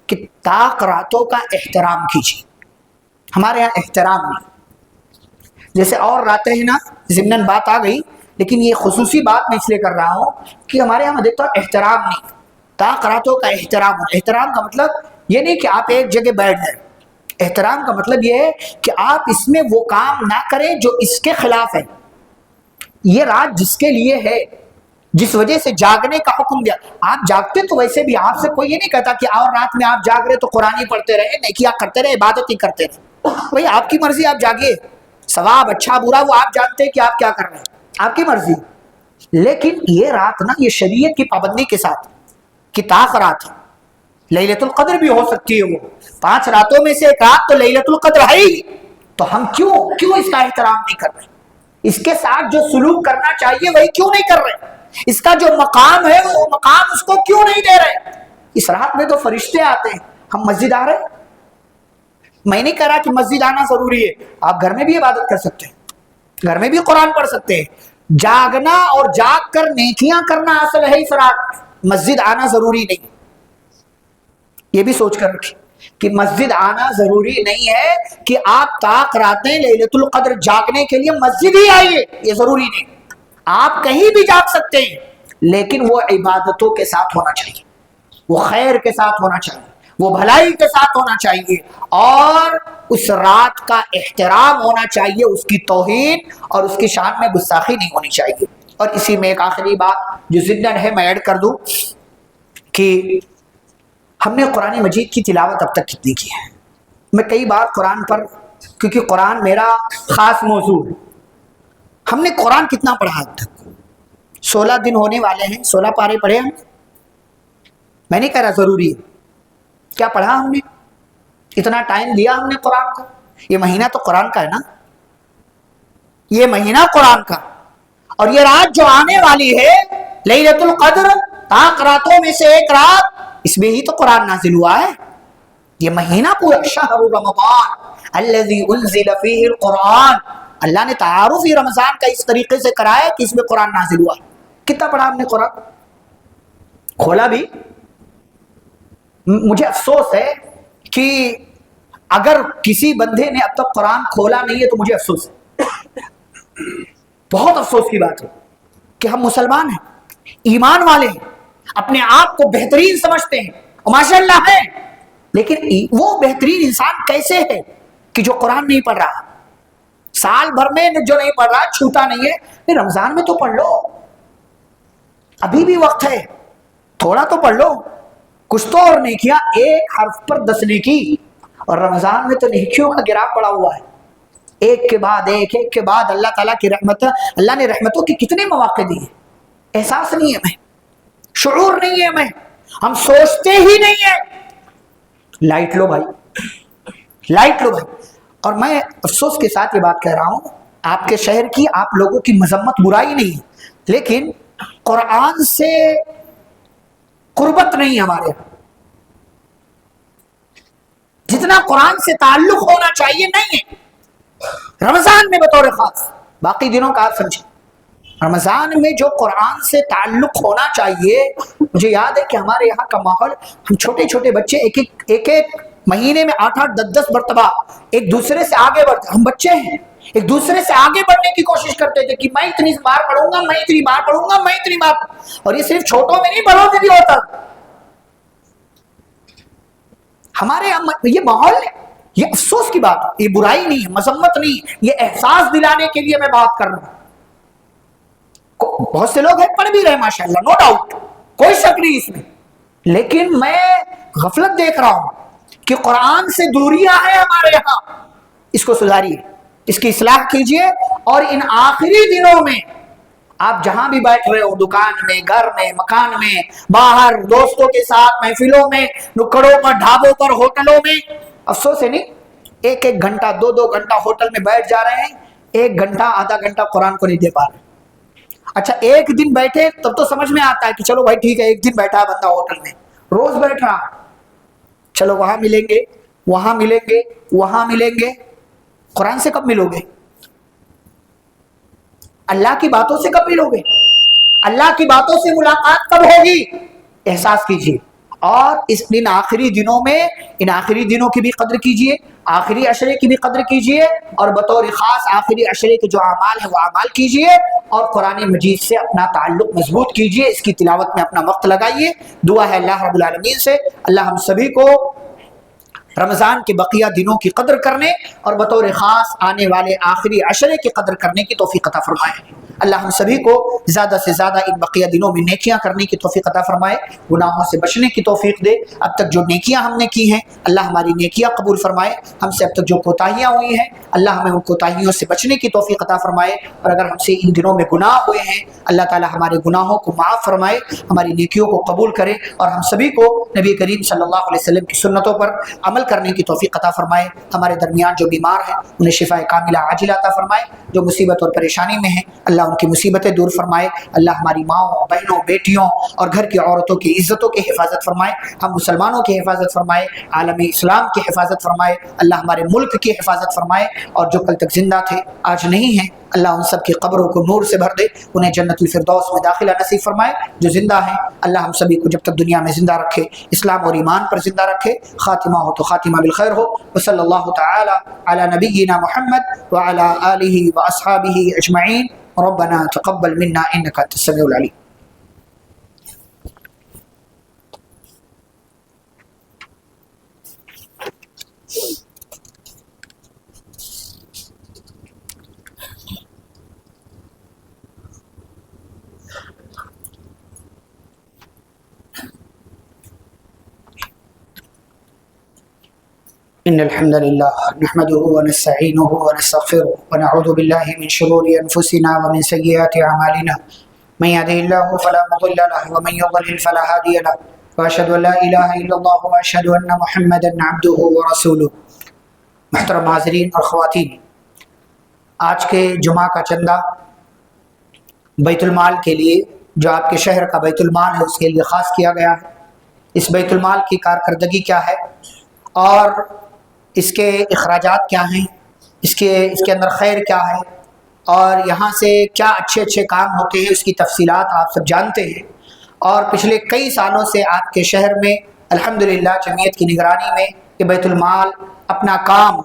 کہ طاق راتوں کا احترام کیجیے. ہمارے یہاں احترام نہیں، جیسے اور راتیں ہیں نا، ضمناً بات آ گئی لیکن یہ خصوصی بات میں اس لیے کر رہا ہوں کہ ہمارے یہاں دیکھتا ہوں احترام نہیں، طاق راتوں کا احترام. احترام کا مطلب یہ نہیں کہ آپ ایک جگہ بیٹھ جائیں، احترام کا مطلب یہ ہے کہ آپ اس میں وہ کام نہ کریں جو اس کے خلاف ہے. یہ رات جس کے لیے ہے، جس وجہ سے جاگنے کا حکم دیا، آپ جاگتے تو ویسے بھی آپ سے کوئی یہ نہیں کہتا کہ اور رات میں آپ جاگ رہے تو قرآن ہی پڑھتے رہے، نیکیاں کرتے رہے، عبادت ہی کرتے رہے. بھئی آپ کی مرضی، آپ جاگیے، ثواب اچھا برا وہ آپ جانتے ہیں کہ آپ کیا کر رہے ہیں، آپ کی مرضی. لیکن یہ رات نا، یہ شریعت کی پابندی کے ساتھ کہ طاق رات ہے، لیلۃ القدر بھی ہو سکتی ہے، وہ 5 راتوں میں سے ایک رات تو لیلۃ القدر ہے ہی. تو ہم کیوں اس کا احترام نہیں کر رہے؟ اس کے ساتھ جو سلوک کرنا چاہیے وہی کیوں نہیں کر رہے؟ اس کا جو مقام ہے وہ مقام اس کو کیوں نہیں دے رہے؟ اس رات میں تو فرشتے آتے ہیں، ہم مسجد آ رہے ہیں. میں نہیں کہہ رہا کہ مسجد آنا ضروری ہے، آپ گھر میں بھی عبادت کر سکتے ہیں، گھر میں بھی قرآن پڑھ سکتے ہیں. جاگنا اور جاگ کر نیکیاں کرنا اصل ہے اس رات، مسجد آنا ضروری نہیں. یہ بھی سوچ کر رکھیں کہ مسجد آنا ضروری نہیں ہے کہ آپ طاق راتیں لیلۃ القدر جاگنے کے لیے مسجد ہی آئیے، یہ ضروری نہیں. آپ کہیں بھی جاگ سکتے ہیں لیکن وہ عبادتوں کے ساتھ ہونا چاہیے، وہ خیر کے ساتھ ہونا چاہیے، وہ بھلائی کے ساتھ ہونا چاہیے، اور اس رات کا احترام ہونا چاہیے، اس کی توہین اور اس کی شان میں گستاخی نہیں ہونی چاہیے. اور اسی میں ایک آخری بات جو ضمن ہے میں ایڈ کر دوں کہ ہم نے قرآن مجید کی تلاوت اب تک کتنی کی ہے؟ میں کئی بار قرآن پر، کیونکہ قرآن میرا خاص موضوع ہے، ہم نے قرآن کتنا پڑھا اب تک؟ 16 دن ہونے والے ہیں، 16 پارے پڑھے ہم. میں نہیں کہہ رہا ضروری ہے، کیا پڑھا ہم نے؟ اتنا ٹائم دیا ہم نے قرآن کو؟ یہ مہینہ تو قرآن کا ہے نا، یہ مہینہ قرآن کا، اور یہ رات جو آنے والی ہے لیلۃ القدر، طاق راتوں میں سے ایک رات، اس میں ہی تو قرآن نازل ہوا ہے. یہ مہینہ پورا شہر رمضان الذی انزل فیہ القرآن، اللہ نے تعارف ہی رمضان کا اس طریقے سے کرایا کہ اس میں قرآن نازل ہوا. کتنا پڑھا ہم نے قرآن؟ کھولا بھی؟ مجھے افسوس ہے کہ اگر کسی بندے نے اب تک قرآن کھولا نہیں ہے تو مجھے افسوس ہے، بہت افسوس کی بات ہے کہ ہم مسلمان ہیں، ایمان والے ہیں، اپنے آپ کو بہترین سمجھتے ہیں اور ماشاء اللہ ہے، لیکن وہ بہترین انسان کیسے ہے کہ جو قرآن نہیں پڑھ رہا، سال بھر میں جو نہیں پڑھ رہا، چھوٹا نہیں ہے، رمضان میں تو پڑھ لو، ابھی بھی وقت ہے، تھوڑا تو پڑھ لو، کچھ تو اور نیکیاں، ایک حرف پر 10 نیکی، اور رمضان میں تو نیکیوں کا گراف پڑا ہوا ہے، ایک کے بعد ایک، ایک کے بعد اللہ تعالیٰ کی رحمت، اللہ نے رحمتوں کے کتنے مواقع دیے، احساس نہیں ہے ہمیں، شعور نہیں ہے ہمیں، ہم سوچتے ہی نہیں ہیں۔ لائٹ لو بھائی، لائٹ لو بھائی۔ اور میں افسوس کے ساتھ یہ بات کہہ رہا ہوں، آپ کے شہر کی، آپ لوگوں کی مذمت برائی نہیں ہے، لیکن قرآن سے قربت نہیں ہمارے یہاں، جتنا قرآن سے تعلق ہونا چاہیے نہیں ہے، رمضان میں بطور خاص، باقی دنوں کا آپ سمجھیں، رمضان میں جو قرآن سے تعلق ہونا چاہیے۔ مجھے یاد ہے کہ ہمارے یہاں کا ماحول، ہم چھوٹے چھوٹے بچے ایک مہینے میں 8-10 مرتبہ ایک دوسرے سے آگے بڑھتے، ہم بچے ہیں، ایک دوسرے سے آگے بڑھنے کی کوشش کرتے تھے کہ میں اتنی بار پڑھوں گا، میں اتنی بار پڑھوں گا، میں اتنی بار، اور یہ صرف چھوٹوں میں نہیں، بڑوں میں بھی ہوتا۔ ہمارے یہ ماحول، یہ افسوس کی بات، یہ برائی نہیں ہے، مذمت نہیں، یہ احساس دلانے کے لیے میں بات کر رہا ہوں۔ بہت سے لوگ ہیں پڑھ بھی رہے ماشاءاللہ، نو ڈاؤٹ، کوئی شک نہیں اس میں، لیکن میں غفلت دیکھ رہا ہوں کہ قرآن سے دوریاں ہیں ہمارے یہاں، اس کو سدھاریے، اس کی اصلاح کیجئے، اور ان آخری دنوں میں آپ جہاں بھی بیٹھ رہے ہو، دکان میں، گھر میں، مکان میں، باہر دوستوں کے ساتھ، محفلوں میں، نکڑوں پر، ڈھابوں پر، ہوٹلوں میں، افسوس ہے نہیں، ایک گھنٹہ 2 گھنٹہ ہوٹل میں بیٹھ جا رہے ہیں، 1 گھنٹہ آدھا گھنٹہ قرآن کو نہیں دے پا رہے۔ اچھا ایک دن بیٹھے تب تو سمجھ میں آتا ہے کہ چلو بھائی ٹھیک ہے، ایک دن بیٹھا ہے بندہ ہوٹل میں، روز بیٹھ رہا، چلو وہاں ملیں گے، وہاں ملیں گے، وہاں ملیں گے، قرآن سے کب ملو گے؟ اللہ کی باتوں سے کب ملو گے؟ اللہ کی باتوں سے ملاقات کب ہوگی؟ احساس کیجئے، اور ان آخری دنوں میں، ان آخری دنوں کی بھی قدر کیجئے، آخری عشرے کی بھی قدر کیجئے، اور بطور خاص آخری عشرے کے جو اعمال ہیں وہ اعمال کیجئے، اور قرآن مجید سے اپنا تعلق مضبوط کیجئے، اس کی تلاوت میں اپنا وقت لگائیے۔ دعا ہے اللہ رب العالمین سے، اللہ ہم سبھی کو رمضان کے بقیہ دنوں کی قدر کرنے اور بطور خاص آنے والے آخری عشرے کی قدر کرنے کی توفیق عطا فرمائے۔ اللہ ہم سبھی کو زیادہ سے زیادہ ان بقیہ دنوں میں نیکیاں کرنے کی توفیق عطا فرمائے، گناہوں سے بچنے کی توفیق دے۔ اب تک جو نیکیاں ہم نے کی ہیں اللہ ہماری نیکیاں قبول فرمائے، ہم سے اب تک جو کوتاہیاں ہوئی ہیں اللہ ہمیں ان کوتاہیوں سے بچنے کی توفیق عطا فرمائے، اور اگر ہم سے ان دنوں میں گناہ ہوئے ہیں اللہ تعالی ہمارے گناہوں کو معاف فرمائے، ہماری نیکیوں کو قبول کرے، اور ہم سبھی کو نبی کریم صلی اللہ علیہ وسلم کی سنتوں پر عمل کرنے کی توفیق عطا فرمائے۔ ہمارے درمیان جو بیمار ہیں انہیں شفاء کاملہ عاجلہ عطا فرمائے، جو مصیبت اور پریشانی میں ہیں اللہ ان کی مصیبتیں دور فرمائے، اللہ ہماری ماؤں، بہنوں، بیٹیوں اور گھر کی عورتوں کی عزتوں کی حفاظت فرمائے، ہم مسلمانوں کی حفاظت فرمائے، عالم اسلام کی حفاظت فرمائے، اللہ ہمارے ملک کی حفاظت فرمائے، اور جو کل تک زندہ تھے آج نہیں ہیں اللہ ان سب کی قبروں کو نور سے بھر دے، انہیں جنت الفردوس میں داخلہ نصیب فرمائے۔ جو زندہ ہیں اللہ ہم سبھی کو جب تک دنیا میں زندہ رکھے اسلام اور ایمان پر زندہ رکھے، خاتمہ ہو تو خاتمہ بالخیر ہو۔ وصلی اللہ تعالی علی نبینا محمد وعلی آلہ واصحابہ اجمعین۔ ربنا تقبل منا انک انت السمیع العلیم۔ إن الحمد لله نحمده ونستعينه ونستغفره ونعوذ بالله من شرور أنفسنا ومن سيئات أعمالنا من يهده الله فلا مضل له ومن يضلل فلا هادي له وأشهد أن لا إله إلا الله وأشهد أن محمدا عبده ورسوله۔ محترم حاضرین اور خواتین، آج کے جمعہ کا چندہ بیت المال کے لیے، جو آپ کے شہر کا بیت المال ہے اس کے لیے خاص کیا گیا ہے۔ اس بیت المال کی کارکردگی کیا ہے اور اس کے اخراجات کیا ہیں، اس کے اندر خیر کیا ہے، اور یہاں سے کیا اچھے اچھے کام ہوتے ہیں، اس کی تفصیلات آپ سب جانتے ہیں۔ اور پچھلے کئی سالوں سے آپ کے شہر میں الحمدللہ جمعیت کی نگرانی میں یہ بیت المال اپنا کام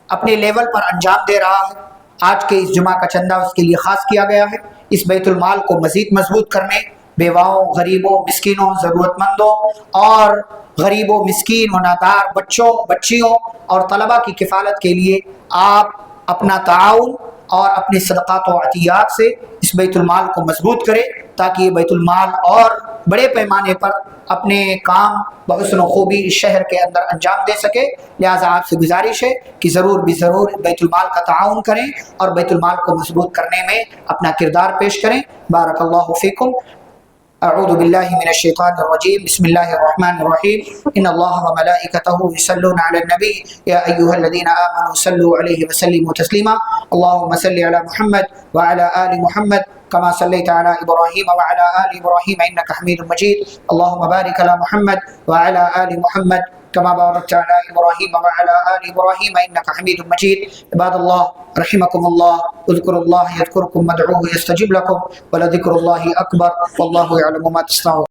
اپنے لیول پر انجام دے رہا ہے۔ آج کے اس جمعہ کا چندہ اس کے لیے خاص کیا گیا ہے۔ اس بیت المال کو مزید مضبوط کرنے بیواؤں، غریبوں، مسکینوں، ضرورت مندوں اور غریبوں، مسکین و نادار بچوں، بچیوں اور طلباء کی کفالت کے لیے آپ اپنا تعاون اور اپنے صدقات و عطیات سے اس بیت المال کو مضبوط کریں تاکہ یہ بیت المال اور بڑے پیمانے پر اپنے کام بحسن و خوبی اس شہر کے اندر انجام دے سکے۔ لہٰذا آپ سے گزارش ہے کہ ضرور بھی ضرور بیت المال کا تعاون کریں اور بیت المال کو مضبوط کرنے میں اپنا کردار پیش کریں۔ بارک اللہ فیکم۔ اعوذ باللہ من الشیطان الرجیم، بسم اللہ الرحمن الرحیم۔ ان اللہ وملائکتہ یصلون علی النبی یا ایھا الذین آمنوا صلوا علیہ وسلموا تسلیما۔ اللهم صل علی محمد وعلی آل محمد كما صليت على إبراهيم وعلى آل إبراهيم إنك حميد مجيد۔ اللهم بارك على محمد وعلى آل محمد كما باركت على إبراهيم وعلى آل إبراهيم إنك حميد مجيد۔ عباد الله رحمكم الله، اذكروا الله يذكركم وادعوه يستجب لكم ولذكر الله أكبر والله يعلم ما تصنعون۔